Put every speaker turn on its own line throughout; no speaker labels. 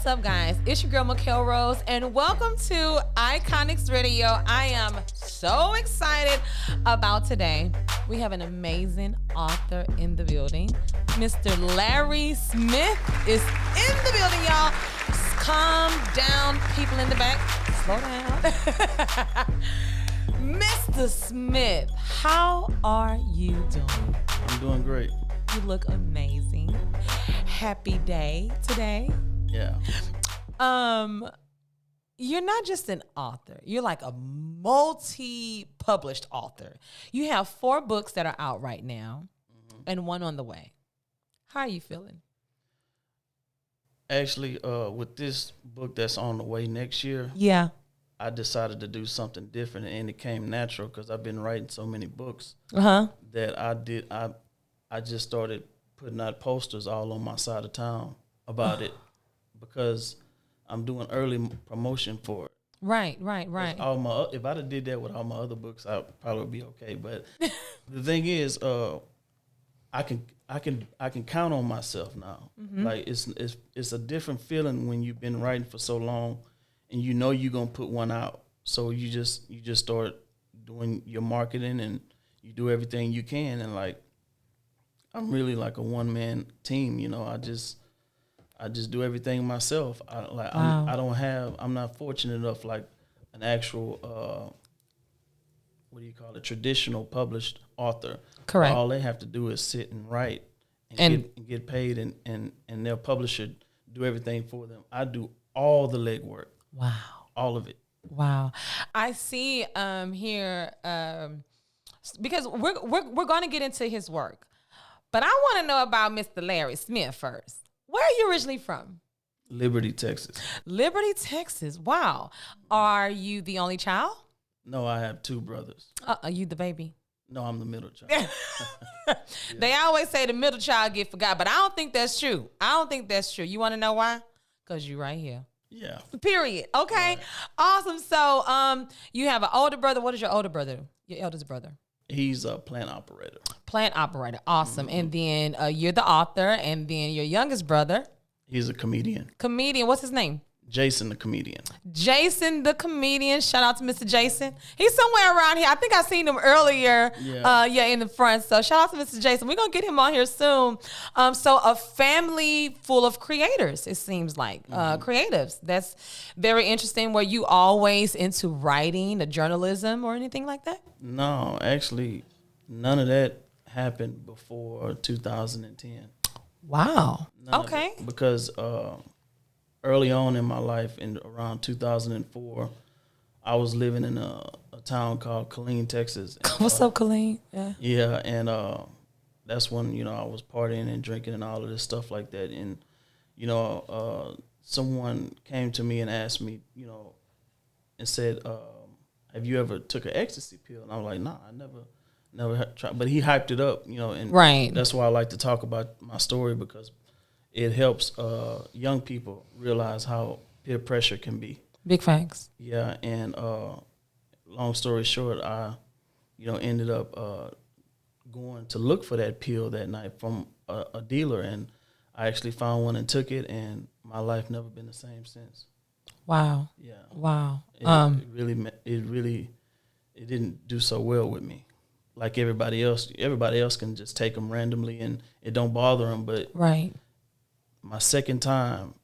What's up, guys? It's your girl, Mikkel Rose, and welcome to Iconix Radio. I am so excited about today. We have an amazing author in the building. Mr. Larry Smith is in the building, y'all. Calm down, people in the back. Slow down. Mr. Smith, how are you doing?
I'm doing great.
You look amazing. Happy day today.
Yeah.
You're not just an author. You're like a multi-published author. You have 4 books that are out right now and 1 on the way. How are you feeling?
Actually, with this book that's on the way next year,
Yeah.
I decided to do something different, and it came natural because I've been writing so many books that I just started putting out posters all on my side of town about it because I'm doing early promotion for it.
Right.
If I'd have did that with all my other books, I probably would be okay. But the thing is, I can count on myself now. Mm-hmm. Like it's a different feeling when you've been writing for so long, and you know you're gonna put one out. So you just start doing your marketing and you do everything you can. And like I'm really like a one-man team. You know, I just do everything myself. I'm not fortunate enough like an actual traditional published author.
Correct.
All they have to do is sit and write and get paid, and their publisher do everything for them. I do all the legwork.
Wow.
All of it.
Wow. I see here because we're going to get into his work. But I want to know about Mr. Larry Smith first. Where are you originally from?
Liberty, Texas.
Liberty, Texas. Wow. Are you the only child?
No, I have 2 brothers.
Are you the baby?
No, I'm the middle child.
Yeah. They always say the middle child get forgot, but I don't think that's true. You want to know why? Because you're right here.
Yeah.
Period. Okay. Right. Awesome. So you have an older brother. What is your older brother? Your eldest brother?
He's a plant operator.
Plant operator. Awesome. Mm-hmm. And then you're the author, and then your youngest brother.
He's a comedian.
What's his name?
Jason the comedian.
Jason the comedian. Shout out to Mr. Jason. He's somewhere around here. I think I seen him earlier. Yeah. In the front. So shout out to Mr. Jason. We're gonna get him on here soon. So a family full of creators. It seems like creatives. That's very interesting. Were you always into writing, or journalism, or anything like that?
No, actually, none of that happened before 2010.
Wow. Okay.
Because early on in my life, in around 2004, I was living in a town called Killeen, Texas. And,
what's up, Killeen?
Yeah, and that's when I was partying and drinking and all of this stuff like that. And someone came to me and asked me, and said, "Have you ever took an ecstasy pill?" And I was like, "Nah, I never tried." But he hyped it up, and
right.
That's why I like to talk about my story, because it helps young people realize how peer pressure can be.
Big facts.
Yeah, and long story short, I, ended up going to look for that pill that night from a dealer, and I actually found one and took it, and my life never been the same since.
Wow.
Yeah.
Wow.
It didn't do so well with me. Like everybody else can just take them randomly and it don't bother them, but
right.
My second time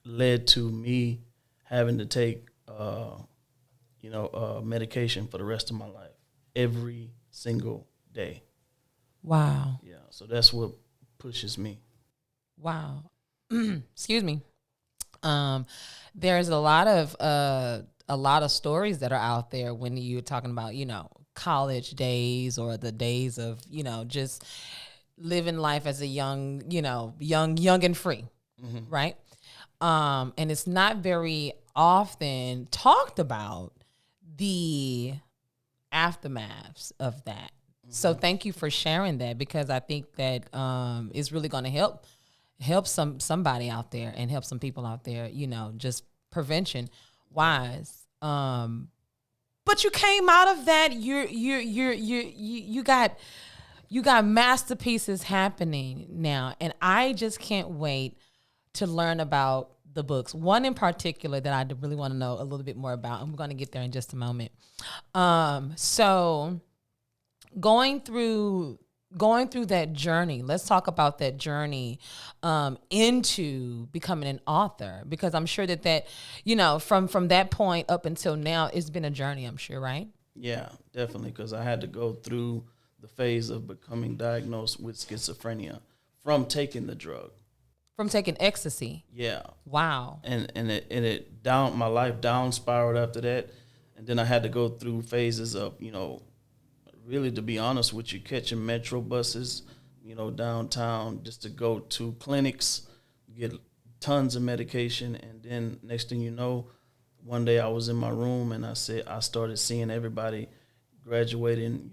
led to me having to take, medication for the rest of my life, every single day.
Wow.
Yeah. So that's what pushes me.
Wow. Excuse me. There's a lot of stories that are out there when you're talking about, college days or the days of, just living life as a young and free, right? And it's not very often talked about the aftermaths of that. So thank you for sharing that, because I think that is really going to help somebody out there and help some people out there, just prevention wise. But you came out of that. You got masterpieces happening now, and I just can't wait to learn about the books. One in particular that I really want to know a little bit more about. I'm going to get there in just a moment. So going through that journey, let's talk about that journey into becoming an author, because I'm sure that from that point up until now, it's been a journey, I'm sure, right?
Yeah, definitely, because I had to go through the phase of becoming diagnosed with schizophrenia from taking the drug.
From taking ecstasy?
Yeah.
Wow.
And it down, my life down spiraled after that. And then I had to go through phases of, really, to be honest with you, catching metro buses, downtown, just to go to clinics, get tons of medication. And then next thing you know, one day I was in my room and I started seeing everybody graduating,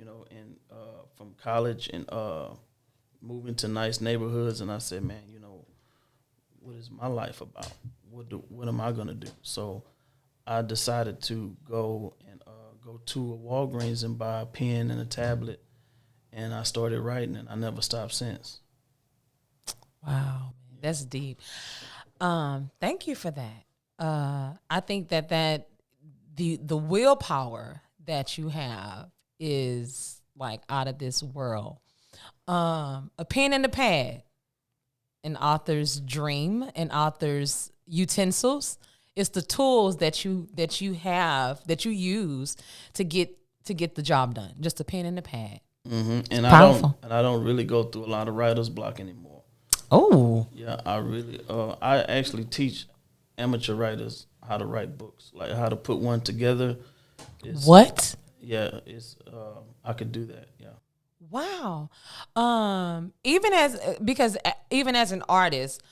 from college and moving to nice neighborhoods. And I said, man, what is my life about? What am I going to do? So I decided to go to a Walgreens and buy a pen and a tablet, and I started writing, and I never stopped since.
Wow, that's deep. Thank you for that. I think that the willpower that you have is like out of this world. A pen and a pad, an author's dream, an author's utensils. It's the tools that you use to get the job done. Just a pen and a pad.
Mm-hmm. And
powerful.
I don't really go through a lot of writer's block anymore.
Oh.
Yeah, I actually teach amateur writers how to write books, like how to put one together.
What?
Yeah, I could do that. Yeah.
Wow. Even as an artist,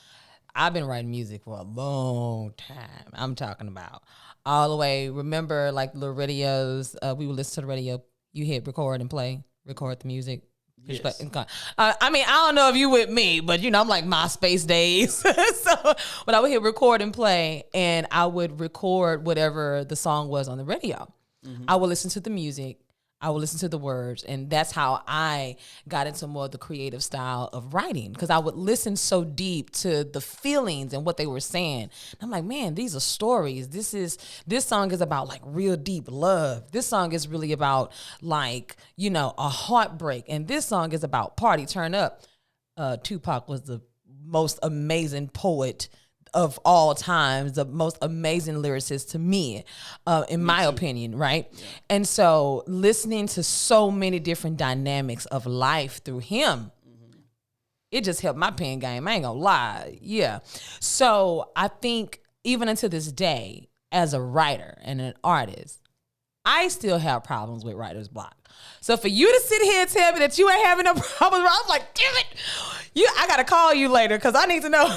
I've been writing music for a long time. I'm talking about all the way. Remember, like the radios, we would listen to the radio. You hit record and play, record the music.
Yes.
I mean, I don't know if you with me, but I'm like MySpace days. But I would hit record and play, and I would record whatever the song was on the radio. Mm-hmm. I would listen to the music. I would listen to the words, and that's how I got into more of the creative style of writing, because I would listen so deep to the feelings and what they were saying. And I'm like, man, these are stories. This song is about like real deep love. This song is really about like, a heartbreak. And this song is about party, turn up. Tupac was the most amazing poet of all times, the most amazing lyricist to me, in my opinion, right? Yeah. And so listening to so many different dynamics of life through him, it just helped my pen game. I ain't gonna lie. Yeah. So I think even until this day, as a writer and an artist, I still have problems with writer's block. So for you to sit here and tell me that you ain't having no problems, I'm like, damn it. I got to call you later because I need to know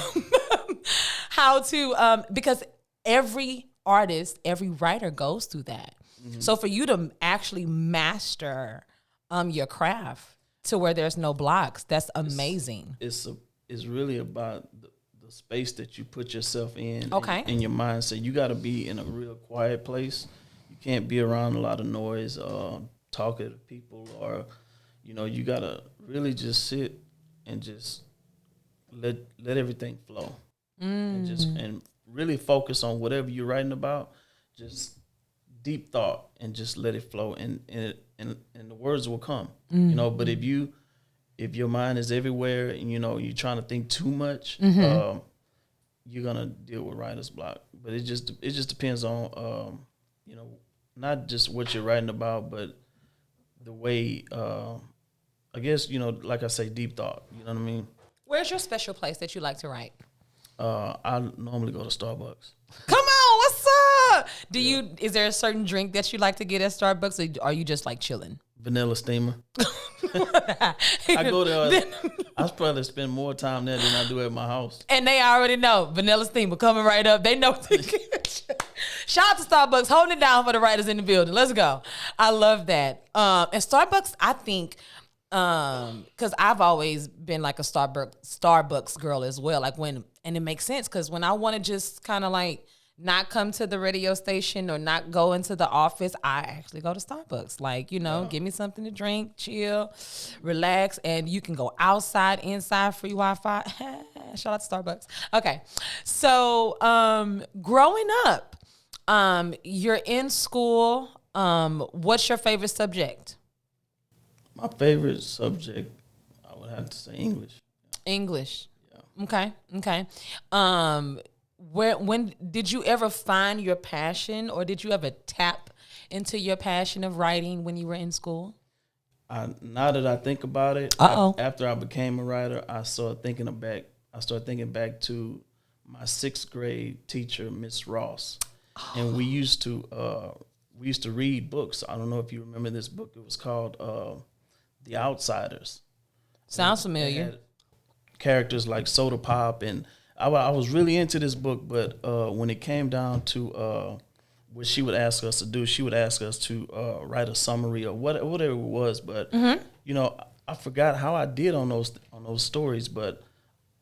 how to, because every artist, every writer goes through that. Mm-hmm. So for you to actually master your craft to where there's no blocks, that's amazing.
It's really about the space that you put yourself in,
okay,
in your mindset. You got to be in a real quiet place. You can't be around a lot of noise, talking to people, or, you got to really just sit and just let everything flow. And really focus on whatever you're writing about. Just deep thought and just let it flow, and the words will come. But if your mind is everywhere and you're trying to think too much, you're gonna deal with writer's block. But it just depends on not just what you're writing about, but the way, I guess, like I say, deep thought. You know what I mean?
Where's your special place that you like to write?
I normally go to Starbucks.
Come on, what's up? Is there a certain drink that you like to get at Starbucks, or are you just like chilling?
Vanilla steamer. I go there. I probably spend more time there than I do at my house. And
they already know vanilla steamer coming right up. They know. Shout out to Starbucks, holding it down for the writers in the building. Let's go. I love that. And Starbucks, I think, because I've always been like a Starbucks girl as well. Like and it makes sense, because when I want to just kind of like not come to the radio station or not go into the office, I actually go to Starbucks. Like, give me something to drink, chill, relax, and you can go outside, inside, free Wi-Fi. Shout out to Starbucks. Okay. So, growing up, you're in school. What's your favorite subject?
My favorite subject, I would have to say English.
English.
Yeah.
Okay. When did you ever find your passion, or did you ever tap into your passion of writing when you were in school?
Now that I think about it, after I became a writer, I started thinking back to my 6th grade teacher, Miss Ross, and we used to read books. I don't know if you remember this book. It was called The Outsiders.
Sounds familiar.
Had characters like Soda Pop, and I was really into this book, but when it came down to what she would ask us to do, she would ask us to write a summary or whatever it was. But I forgot how I did on those stories, but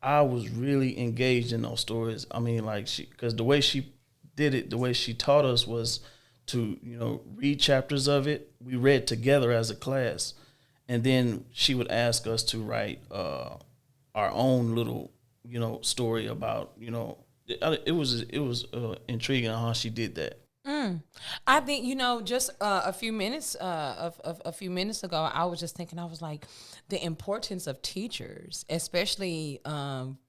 I was really engaged in those stories. I mean, like because the way she did it, the way she taught us was to read chapters of it. We read together as a class, and then she would ask us to write our own little story about it was intriguing how she did that.
I think just a few minutes ago, I was just thinking, I was like, the importance of teachers, especially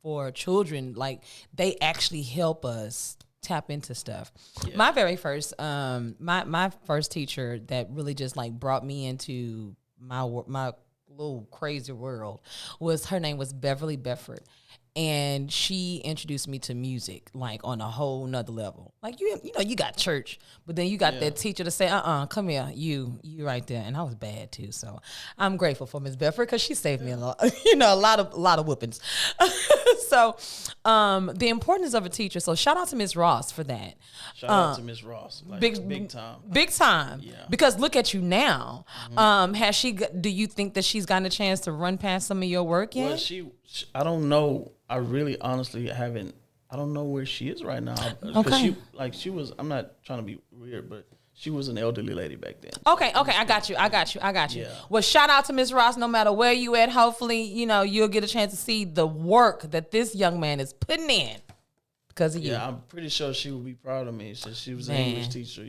for children, like they actually help us tap into stuff. Yeah. My very first my first teacher that really just like brought me into my little crazy world her name was Beverly Befford. And she introduced me to music, like on a whole nother level. Like you got church, but then you got that teacher to say, come here, you right there. And I was bad too, so I'm grateful for Miss Bedford because she saved me a lot, a lot of whoopings. So, the importance of a teacher. So shout out to Miss Ross for that.
Shout out to Miss Ross, like big time. Yeah.
Because look at you now. Mm-hmm. Do you think that she's gotten a chance to run past some of your work yet?
Well, I don't know. I really honestly haven't. I don't know where she is right now.
Okay.
She was. I'm not trying to be weird, but she was an elderly lady back then.
Okay. I got you.
Yeah.
Well, shout out to Miss Ross. No matter where you at, hopefully, you'll get a chance to see the work that this young man is putting in because of you.
Yeah, I'm pretty sure she would be proud of me since she was an English teacher.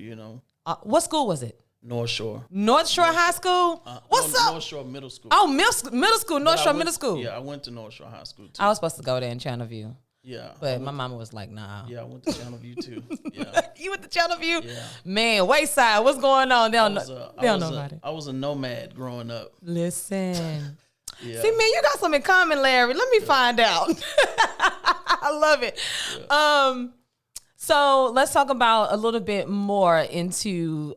What school was it?
North Shore
High School? What's up?
North Shore Middle School.
Oh, middle school, North Shore Middle School.
Yeah, I went to North Shore High School too.
I was supposed to go there in Channelview.
Yeah.
But my mama was like, nah.
Yeah, I went to Channelview too. Yeah.
You went to Channelview?
Yeah.
Man, Wayside, what's going on? They don't know about it.
I was a nomad growing up.
Listen.
Yeah.
See, man, you got something in common, Larry. Let me find out. I love it. Yeah. So let's talk about a little bit more into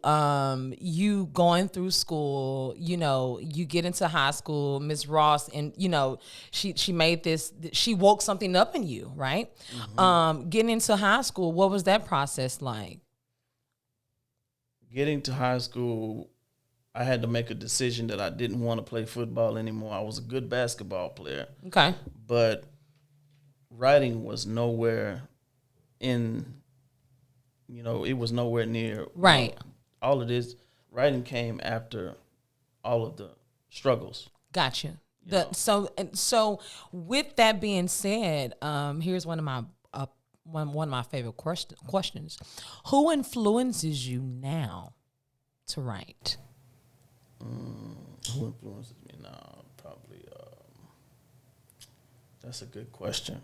you going through school. You get into high school, Miss Ross, and she made this. She woke something up in you, right? Mm-hmm. Getting into high school, what was that process like?
Getting to high school, I had to make a decision that I didn't want to play football anymore. I was a good basketball player.
Okay,
but writing was nowhere in. It was nowhere near.
Right.
All of this writing came after all of the struggles.
Gotcha. So with that being said, here's one of my favorite questions. Who influences you now to write?
Who influences me now? Probably. That's a good question.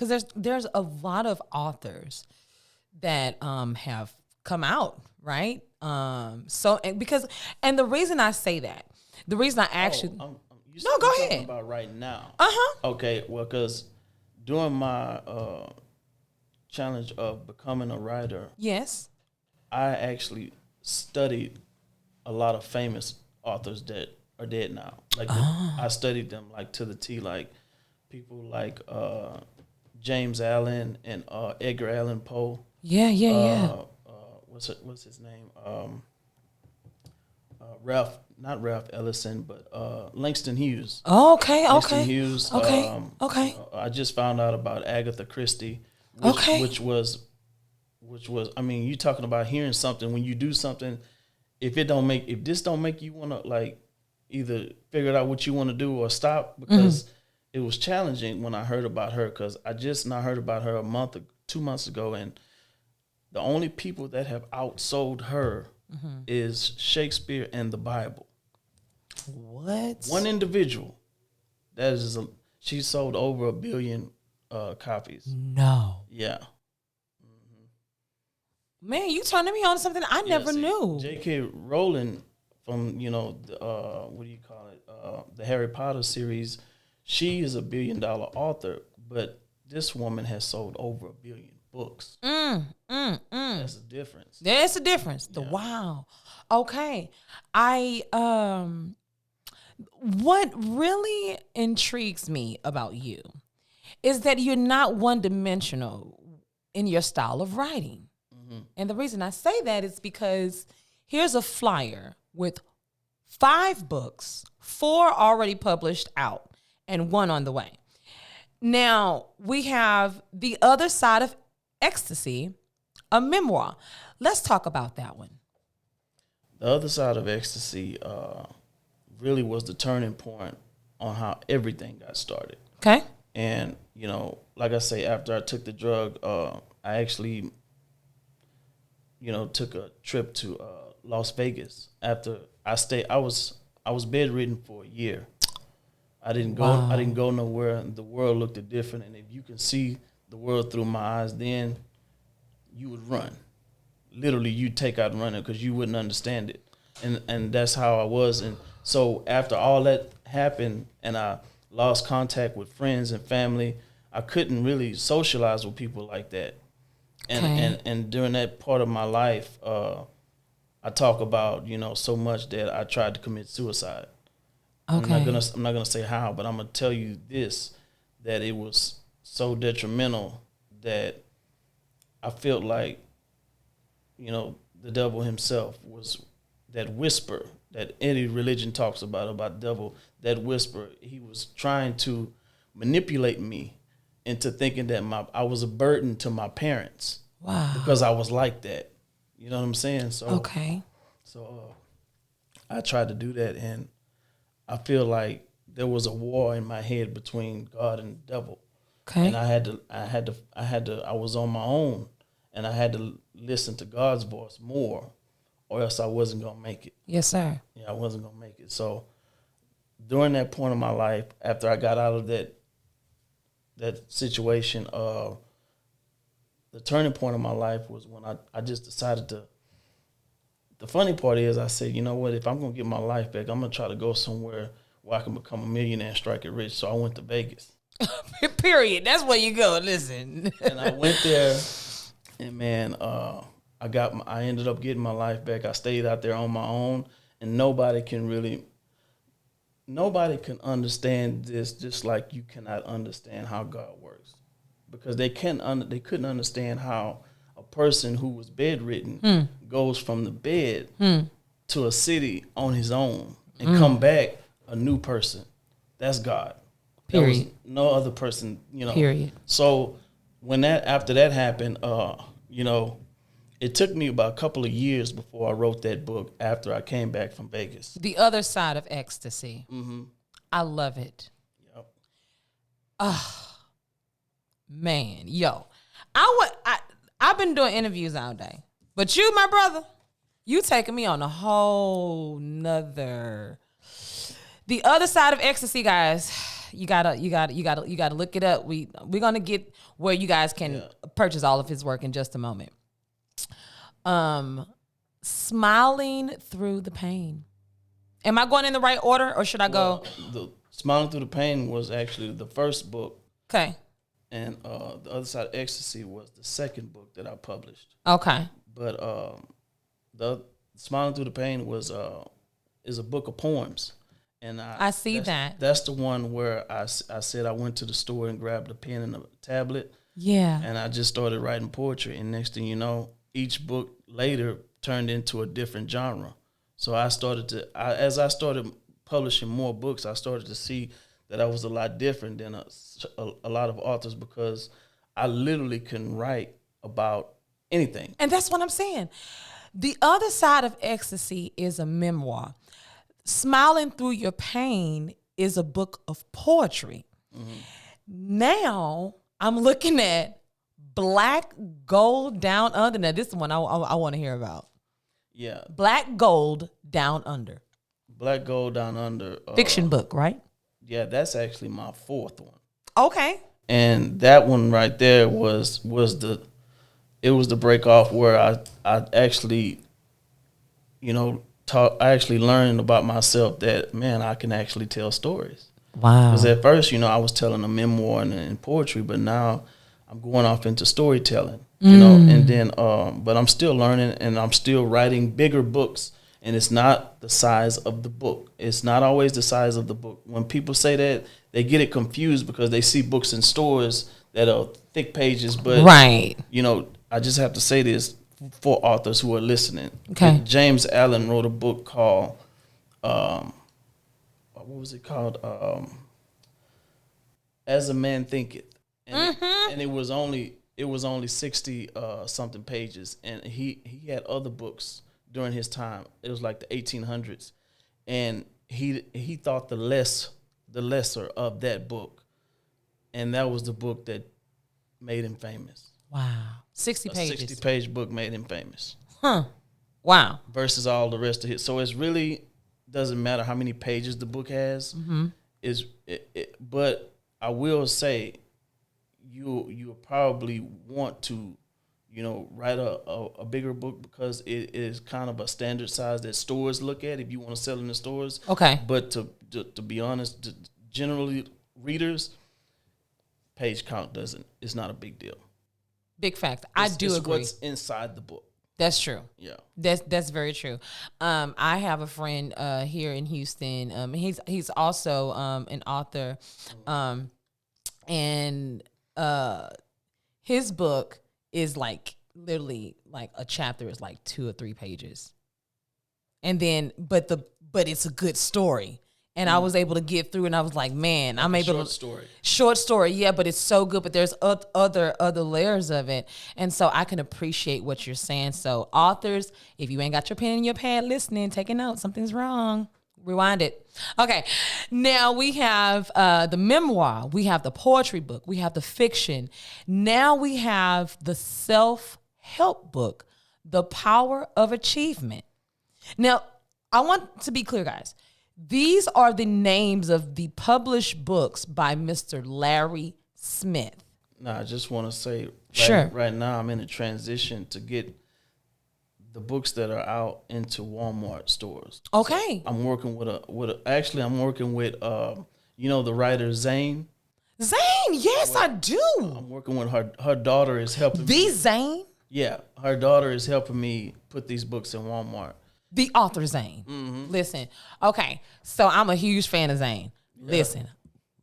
Because there's a lot of authors that have come out, right? And the reason I say that, the reason I actually go ahead
about right now.
Uh-huh.
Okay, well, because during my challenge of becoming a writer,
yes,
I actually studied a lot of famous authors that are dead now. Like I studied them like to the T, like people like. James Allen and Edgar Allan Poe.
Yeah.
What's his name? Ralph not Ralph Ellison, but Langston Hughes.
Okay,
Langston
okay.
Hughes.
Okay, okay.
I just found out about Agatha Christie, which was, I mean, you talking about hearing something when you do something. If this don't make you want to like either figure out what you want to do or stop, because it was challenging when I heard about her, because I just not heard about her 2 months ago, and the only people that have outsold her is Shakespeare and the Bible.
What?
One individual she sold over 1 billion copies.
No.
Yeah.
Man, you turning me on to something I never knew.
J.K. Rowling from, what do you call it? The Harry Potter series. She is a $1 billion author, but this woman has sold over 1 billion books. That's a difference.
There's a difference. Wow. Okay. What really intrigues me about you is that you're not one-dimensional in your style of writing. And the reason I say that is because here's a flyer with 5 books, 4 already published out, and 1 on the way. Now, we have The Other Side of Ecstasy, a memoir. Let's talk about that one.
The Other Side of Ecstasy really was the turning point on how everything got started.
Okay.
And, like I say, after I took the drug, I actually took a trip to Las Vegas. After I was bedridden for a year. I didn't go nowhere. The world looked different, and if you can see the world through my eyes, then you would run. Literally, you'd take out running because you wouldn't understand it, and that's how I was. And so after all that happened, and I lost contact with friends and family, I couldn't really socialize with people like that. And during that part of my life, I talk about so much that I tried to commit suicide. Okay. I'm not gonna say how, but I'm gonna tell you this: that it was so detrimental that I felt like the devil himself was that whisper that any religion talks about devil. That whisper, he was trying to manipulate me into thinking that I was a burden to my parents.
Wow.
Because I was like that. You know what I'm saying? So
okay.
So I tried to do that, and I feel like there was a war in my head between God and the devil.
Okay.
And I was on my own, and I had to listen to God's voice more, or else I wasn't gonna make it.
Yes, sir.
Yeah, I wasn't gonna make it. So during that point of my life, after I got out of that situation, the turning point of my life was when I just decided to. The funny part is I said, you know what, if I'm going to get my life back, I'm going to try to go somewhere where I can become a millionaire and strike it rich. So I went to Vegas.
Period. That's where you go. Listen.
And I went there, and man, I ended up getting my life back. I stayed out there on my own, and nobody can understand this just like you cannot understand how God works. Because they couldn't understand how a person who was bedridden goes from the bed to a city on his own and come back a new person. That's God. There was no other person,
Period.
So after that happened, it took me about a couple of years before I wrote that book after I came back from Vegas.
The Other Side of Ecstasy.
Mm-hmm.
I love it.
Yep.
Man, yo. I've been doing interviews all day. But you, my brother, you taking me on a whole nother. The Other Side of Ecstasy, guys. You gotta look it up. We're gonna get where you guys can purchase all of his work in just a moment. Smiling Through the Pain. Am I going in the right order, or should I go?
The Smiling Through the Pain was actually the first book.
Okay.
And The Other Side of Ecstasy was the second book that I published.
Okay.
But the Smiling Through the Pain is a book of poems. And I see that. That's the one where I said I went to the store and grabbed a pen and a tablet.
Yeah.
And I just started writing poetry. And next thing you know, each book later turned into a different genre. So as I started publishing more books, I started to see that I was a lot different than a lot of authors, because I literally can write about anything.
And that's what I'm saying. The other side of ecstasy is a memoir. Smiling Through Your Pain is a book of poetry. Now I'm looking at Black Gold Down Under. Now this is one I want to hear about.
Yeah.
Black Gold Down Under.
Black Gold Down Under.
Fiction book, right?
Yeah, that's actually my fourth one.
Okay.
And that one right there was the break off where I actually, I actually learned about myself that, man, I can actually tell stories.
Wow.
Because at first, I was telling a memoir and poetry, but now I'm going off into storytelling, and then, but I'm still learning, and I'm still writing bigger books, and it's not the size of the book. It's not always the size of the book. When people say that, they get it confused because they see books in stores that are thick pages, but
right.
I just have to say this for authors who are listening.
Okay.
James Allen wrote a book called, what was it called? As a Man Thinketh. And it was only 60 something pages, and he had other books during his time. It was like the 1800s, and he thought the lesser of that book, and that was the book that made him famous.
Wow. 60 pages.
60-page book made him famous.
Huh. Wow.
Versus all the rest of it. So it's really doesn't matter how many pages the book has. But I will say, you probably want to, write a bigger book, because it is kind of a standard size that stores look at if you want to sell in the stores.
Okay.
But to be honest, generally readers, page count it's not a big deal.
Big fact. I do agree.
What's inside the book.
That's true.
Yeah.
That's very true. I have a friend here in Houston. He's also an author. And his book is like literally like a chapter is like 2 or 3 pages. And then but it's a good story. And I was able to get through, and I was like, man, I'm able to short story, yeah, but it's so good. But there's other layers of it, and so I can appreciate what you're saying. So authors, if you ain't got your pen in your pad listening, taking notes, something's wrong. Rewind it. Okay, now we have the memoir, we have the poetry book, we have the fiction. Now we have the self-help book, The Power of Achievement. Now, I want to be clear, guys. These are the names of the published books by Mr. Larry Smith.
I just want to say, right now I'm in a transition to get the books that are out into Walmart stores.
Okay.
So I'm working I'm working with the writer Zane.
Zane, yes, I do.
I'm working with her daughter is helping
me. Zane?
Yeah, her daughter is helping me put these books in Walmart.
The author Zane. Listen, okay, so I'm a huge fan of Zane. Yeah. Listen,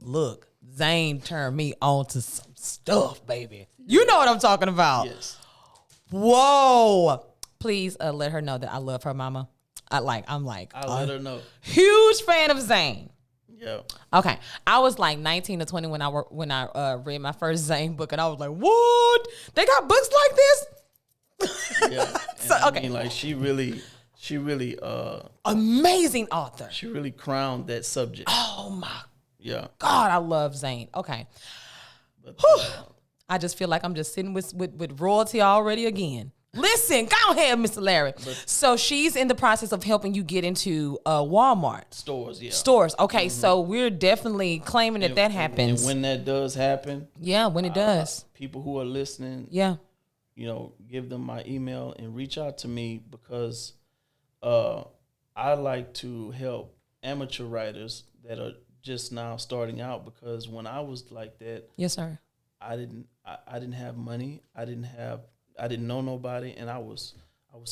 look, Zane turned me on to some stuff, baby. You know what I'm talking about.
Yes.
Whoa. Please let her know that I love her mama. I'll let her know. Huge fan of Zane.
Yeah.
Okay. I was like 19 or 20 when I read my first Zane book, and I was like, what? They got books like this?
Yeah.
So, okay.
I mean, like she really
amazing author.
She really crowned that subject.
Oh my
God,
I love Zane. Okay.
But,
I just feel like I'm just sitting with royalty already again. Listen, go ahead, Mr. Larry. So she's in the process of helping you get into Walmart.
Stores, yeah.
Stores. Okay, so we're definitely claiming that happens.
And when that does happen.
Yeah, when it does.
People who are listening.
Yeah.
Give them my email and reach out to me, because I like to help amateur writers that are just now starting out, because when I was like that,
yes, sir, I
didn't have money. I didn't know nobody, and I was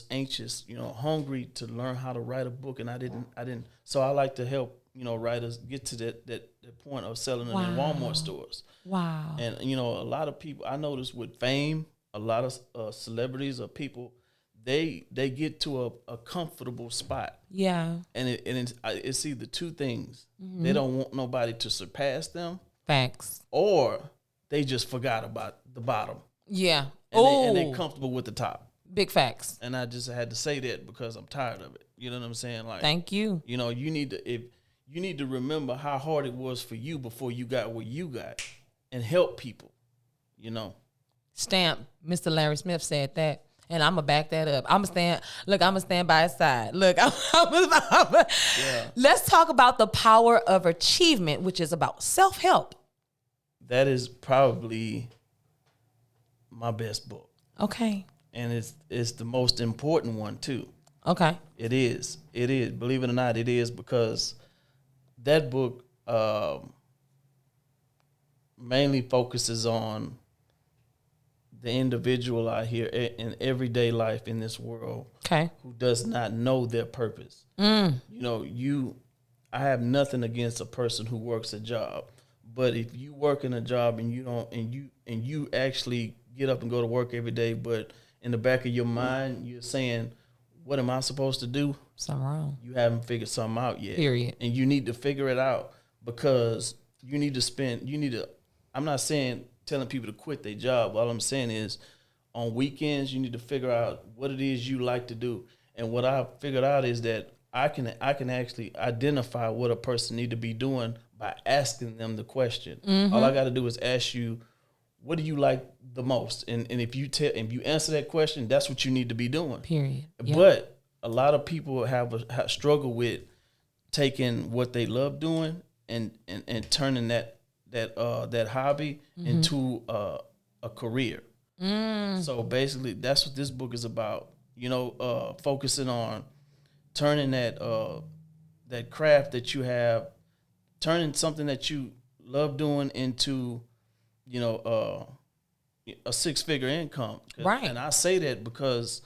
anxious, hungry to learn how to write a book, and I didn't. So I like to help, writers get to that point of selling it in Walmart stores.
Wow.
And a lot of people I noticed with fame, a lot of celebrities or people, they get to a comfortable spot.
Yeah.
And it's either two things. They don't want nobody to surpass them.
Facts.
Or they just forgot about the bottom.
Yeah.
And they're comfortable with the top.
Big facts.
And I just had to say that because I'm tired of it. You know what I'm saying? Like,
thank you.
You know, you need to remember how hard it was for you before you got what you got, and help people. You know.
Stamp. Mr. Larry Smith said that, and I'm gonna back that up. I'm gonna stand by his side. Look, yeah. Let's talk about the power of achievement, which is about self-help.
That is probably my best book.
Okay.
And it's the most important one too.
Okay.
It is. Believe it or not, it is, because that book mainly focuses on the individual out here in everyday life in this world.
Okay.
Who does not know their purpose. You know, I have nothing against a person who works a job, but if you work in a job and you don't, and you actually get up and go to work every day, but in the back of your mind, you're saying, what am I supposed to do?
Something wrong.
You haven't figured something out yet.
Period.
And you need to figure it out, because I'm not saying telling people to quit their job. All I'm saying is on weekends, you need to figure out what it is you like to do. And what I figured out is that I can actually identify what a person need to be doing by asking them the question. Mm-hmm. All I got to do is ask you, what do you like the most? And if you answer that question, that's what you need to be doing.
Period. Yep.
But a lot of people have struggle with taking what they love doing and turning that hobby into a career. So basically, that's what this book is about. You know, focusing on turning that craft that you have, turning something that you love doing into, you know, a 6-figure income.
Right.
And I say that because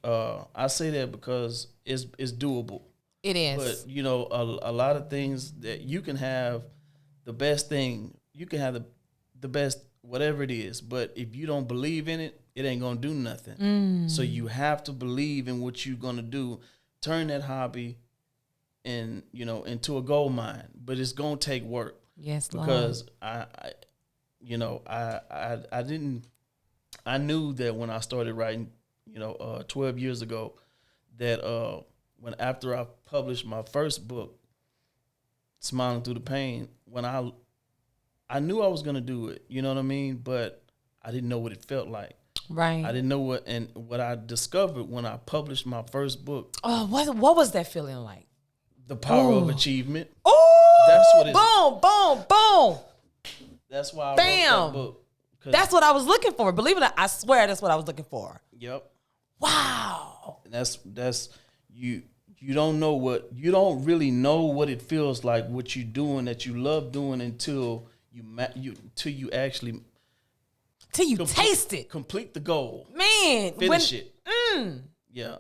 it's doable.
It is.
But you know, a lot of things that you can have the best thing, you can have the best whatever it is, but if you don't believe in it, it ain't gonna do nothing. So you have to believe in what you're gonna do. Turn that hobby into a gold mine, but it's gonna take work.
Yes, Lord.
Because I knew that when I started writing, 12 years ago, that after I published my first book, Smiling Through the Pain, when I knew I was gonna do it, you know what I mean? But I didn't know what it felt like.
Right.
I didn't know what I discovered when I published my first book.
Oh, what was that feeling like?
The power of achievement.
Oh,
that's what it is.
Boom, boom, boom.
That's why I wrote that book.
That's what I was looking for. Believe it or not, I swear that's what I was looking for.
Yep.
Wow.
And that's you don't really know what it feels like, what you're doing that you love doing until you actually
taste it.
Complete the goal.
Man.
Finish it. Yeah.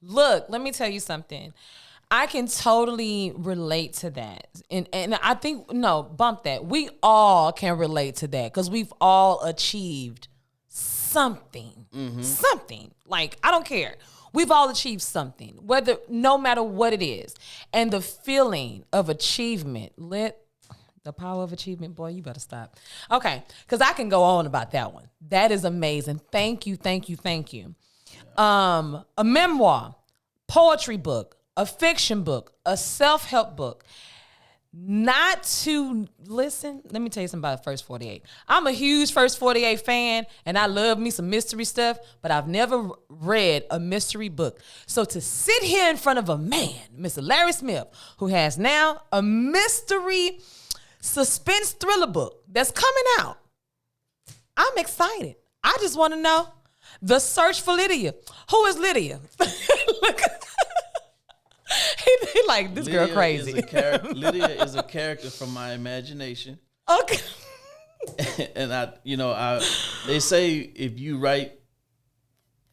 Look, let me tell you something. I can totally relate to that. And I think, bump that. We all can relate to that because we've all achieved something. Mm-hmm. Something. Like, I don't care. We've all achieved something, no matter what it is. And the feeling of achievement, the power of achievement, boy, you better stop. Okay, because I can go on about that one. That is amazing. Thank you, thank you, thank you. A memoir, poetry book, a fiction book, a self-help book. Not to listen. Let me tell you something about First 48. I'm a huge First 48 fan, and I love me some mystery stuff, but I've never read a mystery book. So to sit here in front of a man, Mr. Larry Smith, who has now a mystery suspense thriller book that's coming out, I'm excited. I just want to know the search for Lydia. Who is Lydia? Look. He like, this Lydia girl crazy.
Lydia is a character from my imagination.
Okay.
And they say if you write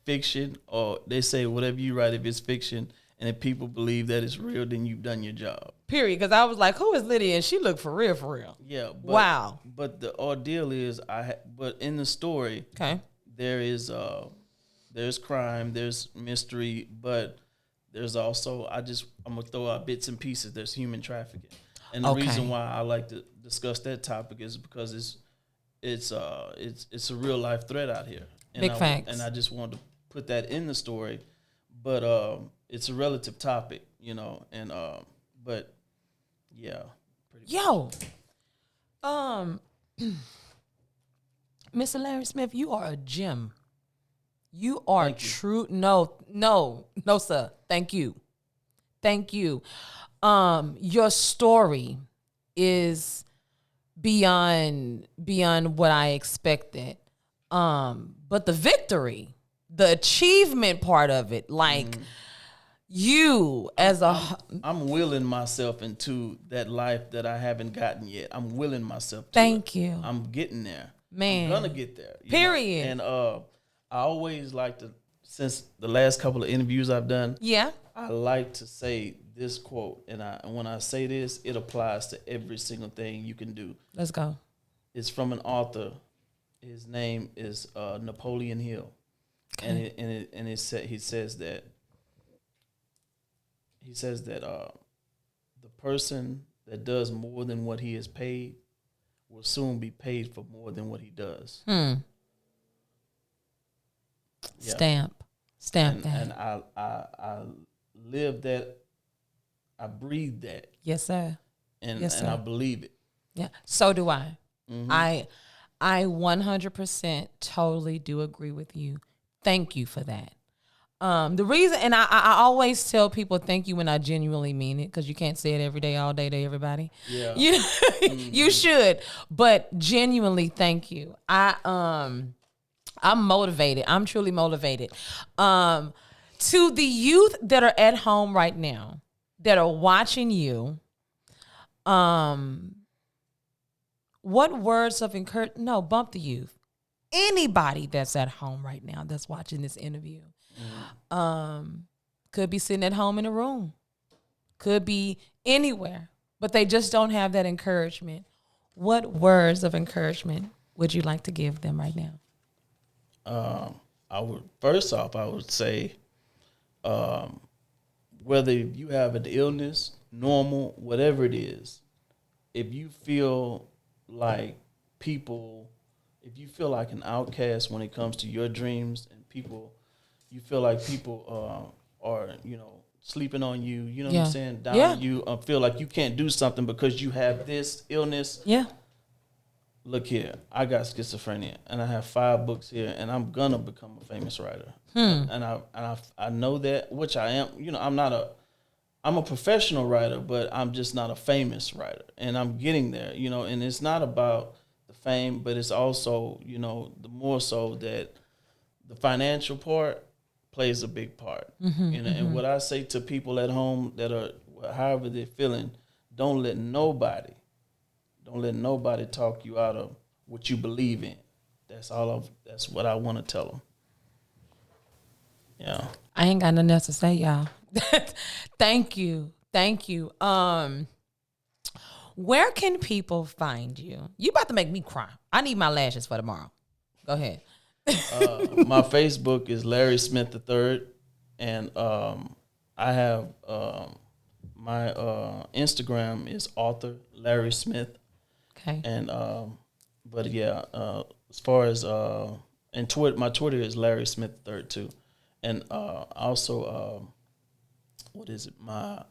fiction, or they say whatever you write, if it's fiction, and if people believe that it's real, then you've done your job.
Period. Because I was like, who is Lydia? And she looked for real, for real.
Yeah.
Wow.
But the ordeal is, but in the story,
okay,
there is there's crime, there's mystery, but there's also I'm gonna throw out bits and pieces. There's human trafficking, and the reason why I like to discuss that topic is because it's a real life threat out here. And
Big facts.
And I just wanted to put that in the story, but it's a relative topic, and but yeah.
Yo, Mr. Larry Smith, you are a gem. You are true. No, sir. Thank you. Your story is beyond what I expected. But the victory, the achievement part of it, like you as
I'm willing myself into that life that I haven't gotten yet. I'm willing myself to
Thank you.
I'm getting there.
Man.
I'm gonna get there.
Period.
And I always like to, since the last couple of interviews I've done, I like to say this quote, and when I say this, it applies to every single thing you can do.
Let's go.
It's from an author. His name is Napoleon Hill, okay. He says that the person that does more than what he is paid will soon be paid for more than what he does. Yeah. Stamp that. And I live that. I breathe that.
Yes, sir.
And I believe it.
Yeah. So do I. Mm-hmm. I 100% totally do agree with you. Thank you for that. The reason, and I always tell people thank you when I genuinely mean it, because you can't say it every day, all day to everybody.
Yeah.
You should, but genuinely thank you. I'm motivated. I'm truly motivated. To the youth that are at home right now, that are watching you, what words of encouragement? No, bump the youth. Anybody that's at home right now that's watching this interview, could be sitting at home in a room, could be anywhere, but they just don't have that encouragement. What words of encouragement would you like to give them right now?
I would say, whether you have an illness, normal, whatever it is, if you feel like if you feel like an outcast when it comes to your dreams, and you feel like people are, sleeping on you, what I'm saying, down on you, feel like you can't do something because you have this illness.
Yeah.
Look here, I got schizophrenia, and I have 5 books here, and I'm gonna become a famous writer. And I know that, which I am. I'm a professional writer, but I'm just not a famous writer, and I'm getting there. And it's not about the fame, but it's also, the more so that the financial part plays a big part. And what I say to people at home that are however they're feeling, don't let nobody talk you out of what you believe in. That's what I want to tell them. Yeah.
I ain't got nothing else to say, y'all. Thank you. Where can people find you? You about to make me cry. I need my lashes for tomorrow. Go ahead.
My Facebook is Larry Smith III, and I have my Instagram is author Larry Smith.
Okay.
And but yeah, as far as and my Twitter is Larry Smith III too, and also what is it? My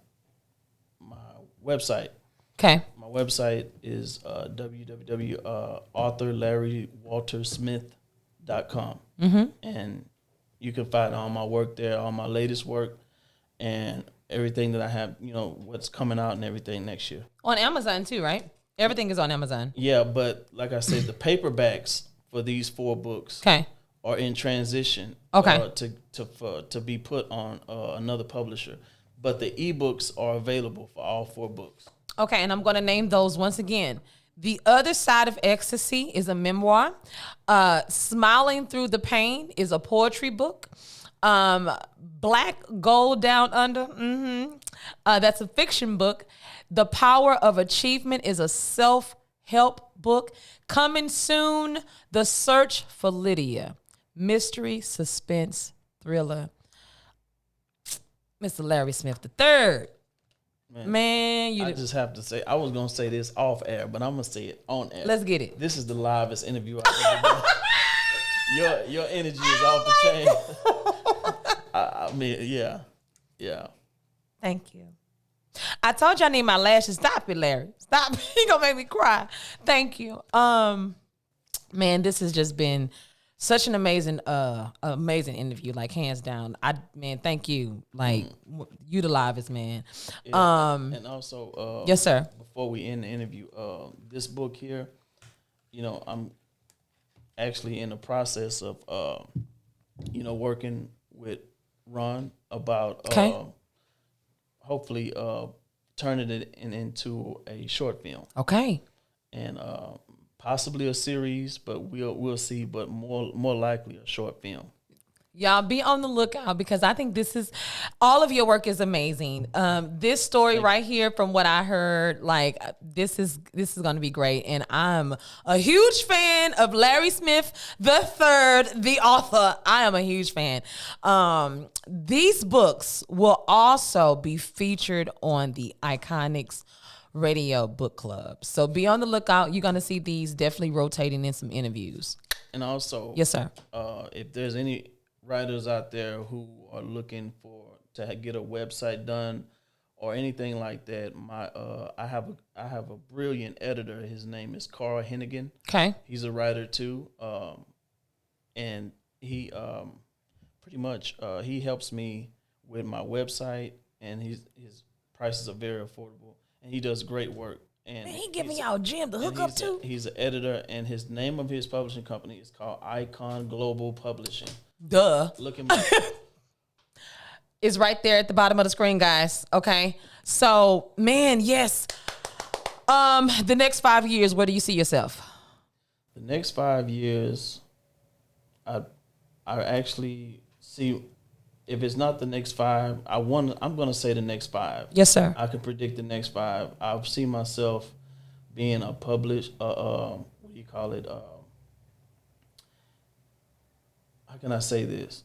website.
Okay.
My website is www.authorlarrywaltersmith.com. And you can find all my work there, all my latest work, and everything that I have, what's coming out and everything next year.
On Amazon too, right? Everything is on Amazon.
Yeah, but like I said, the paperbacks for these 4 books are in transition to be put on another publisher. But the ebooks are available for all 4 books.
Okay, and I'm going to name those once again. The Other Side of Ecstasy is a memoir. Smiling Through the Pain is a poetry book. Black Gold Down Under, that's a fiction book. The Power of Achievement is a self-help book. Coming soon, The Search for Lydia. Mystery, suspense, thriller, Mr. Larry Smith III. Man,
I just have to say, I was gonna say this off air, but I'm gonna say it on air.
Let's get it.
This is the livest interview I've ever done. Your energy is off the chain. I mean, yeah.
Thank you. I told you I need my lashes. Stop it, Larry. Stop. You gonna make me cry. Thank you. Man, this has just been such an amazing interview, like hands down. Thank you. Like you the livest, man.
Yeah. And also,
yes, sir.
Before we end the interview, this book here, I'm actually in the process of, working with Ron about hopefully turning it into a short film.
Okay.
And possibly a series, but we'll see. But more likely a short film.
Y'all be on the lookout because I think all of your work is amazing. This story right here, from what I heard, like this is going to be great, and I'm a huge fan of Larry Smith III, the author. I am a huge fan. These books will also be featured on the Iconix Radio Book Club, so be on the lookout. You're going to see these definitely rotating in some interviews.
And also,
yes, sir.
If there's any writers out there who are looking to get a website done or anything like that, I have a brilliant editor. His name is Carl Hennigan.
Okay,
he's a writer too, and he pretty much he helps me with my website, and his prices are very affordable, and he does great work. And
man, he giving y'all a gem to hook up to.
He's an editor, and his name of his publishing company is called Icon Global Publishing.
Duh.
Look at me.
It's right there at the bottom of the screen, guys. Okay. So, man, yes. The next 5 years, where do you see yourself?
The next 5 years, I actually see, if it's not the next 5, I'm gonna say the next 5.
Yes, sir.
I can predict the next 5. I see myself being a published, what do you call it? How can I say this?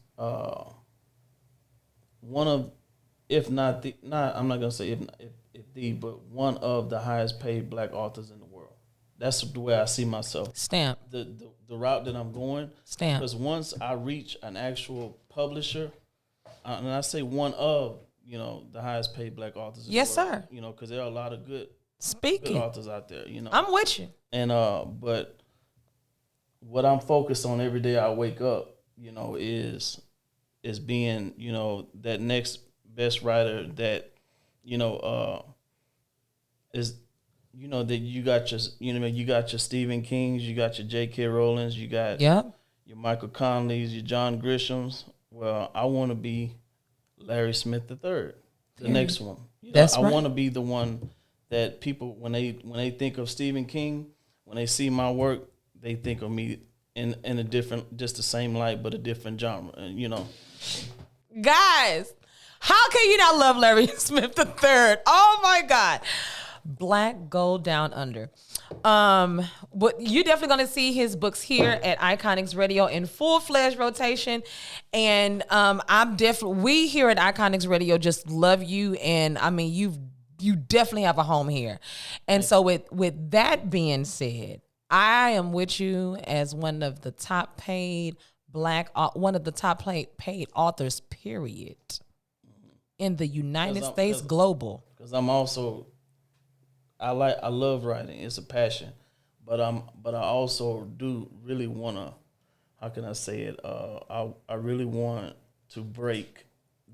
One of, if not the, I'm not gonna say if the, but one of the highest paid Black authors in the world. That's the way I see myself.
Stamp.
The route that I'm going.
Stamp.
Because once I reach an actual publisher, and I say one of, the highest paid Black authors in the world.
Yes, sir.
Because there are a lot of good authors out there.
I'm with you.
And but what I'm focused on every day I wake up, is being, that next best writer that, is, that you got your Stephen Kings, you got your J.K. Rowlings, you got your Michael Conleys, your John Grishams. Well, I want to be Larry Smith III, the next one.
That's right.
I want to be the one that people, when they think of Stephen King, when they see my work, they think of me in a different, just the same light, but a different genre,
Guys, how can you not love Larry Smith III? Oh my God. Black Gold Down Under. But you're definitely going to see his books here at Iconix Radio in full-fledged rotation. And we here at Iconix Radio just love you. And I mean, you definitely have a home here. And so with that being said, I am with you as one of the top paid paid authors, period, in the United States global.
Because I'm also, I love writing. It's a passion, but I also do really want to, how can I say it? I really want to break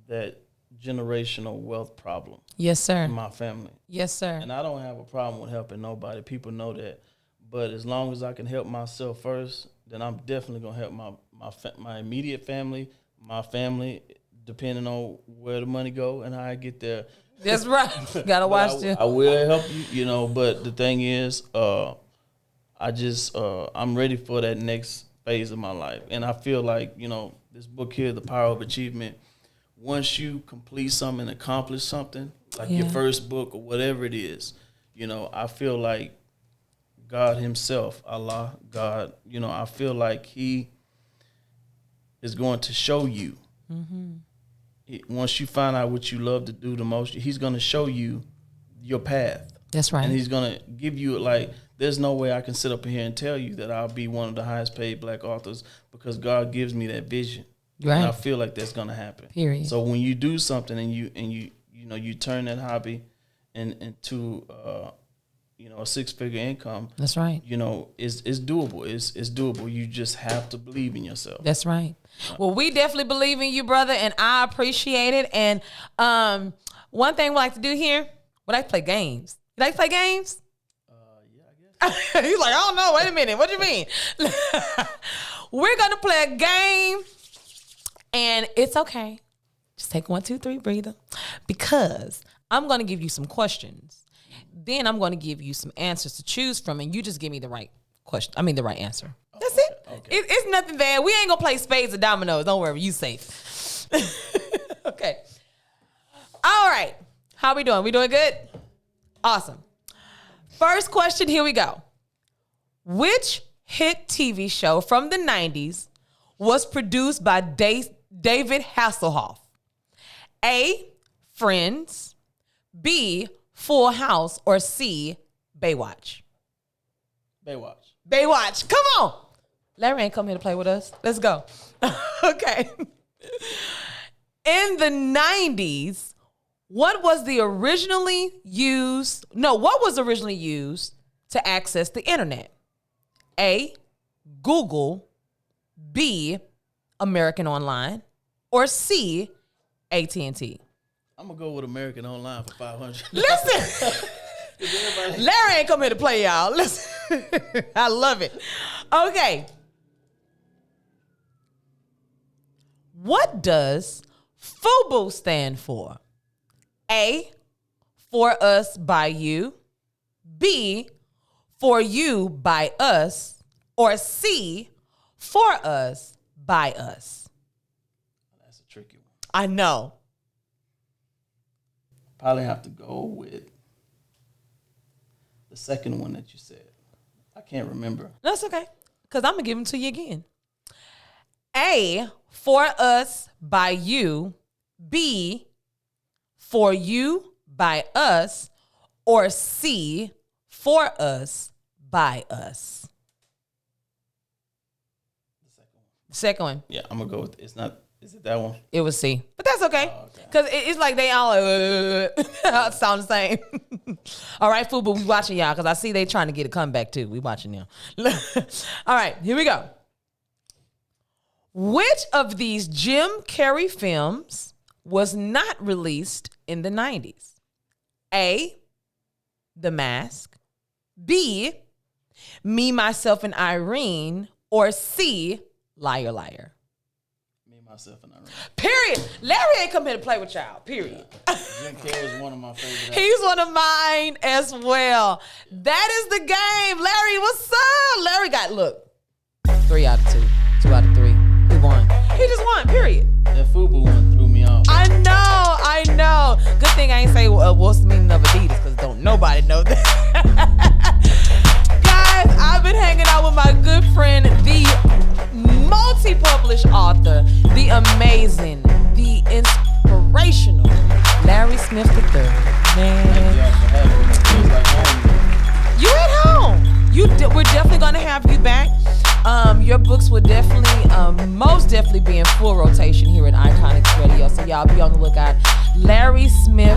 that generational wealth problem.
Yes, sir.
In my family.
Yes, sir.
And I don't have a problem with helping nobody. People know that. But as long as I can help myself first, then I'm definitely gonna help my immediate family, my family, depending on where the money go and how I get there.
That's right. Gotta watch it.
I will help you, but the thing is, I'm ready for that next phase of my life. And I feel like, this book here, The Power of Achievement, once you complete something and accomplish something, like your first book or whatever it is, I feel like God himself, Allah, God, I feel like he is going to show you Once you find out what you love to do the most, he's going to show you your path.
That's right.
And he's going to give you, like, there's no way I can sit up here and tell you that I'll be one of the highest paid black authors because God gives me that vision.
Right.
And I feel like that's going to happen. Period. So when you do something and you turn that hobby into a 6-figure income.
That's right.
It's doable. It's doable. You just have to believe in yourself.
That's right. Well, we definitely believe in you, brother, and I appreciate it. And one thing we like to do here, we like to play games. You like to play games?
Yeah, I guess.
He's like, I don't know. Wait a minute. What do you mean? We're going to play a game, and it's okay. Just take 1, 2, 3 breather, because I'm going to give you some questions. Then I'm going to give you some answers to choose from, and you just give me the right question. the right answer. That's it. Okay. It's nothing bad. We ain't going to play spades or dominoes. Don't worry. You safe. Okay. All right. How we doing? We doing good? Awesome. First question. Here we go. Which hit TV show from the 90s was produced by David Hasselhoff? A, Friends. B, Full House. Or C, Baywatch? Baywatch. Come on. Larry ain't come here to play with us. Let's go. Okay. In the 90s, what was originally used to access the internet? A, Google. B, American Online. Or C, AT&T?
I'm going to go with American Online for $500.
Listen. Larry ain't come here to play, y'all. Listen. I love it. Okay. What does FUBU stand for? A, for us by you. B, for you by us. Or C, for us by us.
That's a tricky one.
I know.
Probably have to go with the second one that you said. I can't remember.
That's okay, because I'm going to give them to you again. A, for us by you. B, for you by us. Or C, for us by us. The second one.
Yeah, I'm going to go with it's not. Is it that one?
It was C. But that's okay. Because it's like they all sound the same. All right, FUBU, we watching y'all because I see they trying to get a comeback too. We watching them. All right, here we go. Which of these Jim Carrey films was not released in the 90s? A, The Mask. B, Me, Myself, and Irene. Or C, Liar, Liar.
Myself and Irene.
Period. Larry ain't come here to play with y'all. Period.
Yeah. Jim Carrey is one of my favorite actors.
He's one of mine as well. That is the game. Larry, what's up? Larry got, 3 out of 2. 2 out of 3. He won. He just won. Period.
That FUBU one threw me off.
I know. Good thing I ain't say what's the meaning of Adidas, because don't nobody know that. Guys, I've been hanging out with my good friend, the multi-published author, the amazing, the inspirational Larry Smith III. Man, you at home. We're definitely gonna have you back. Your books will definitely, most definitely be in full rotation here at Iconix Radio. So y'all be on the lookout. Larry Smith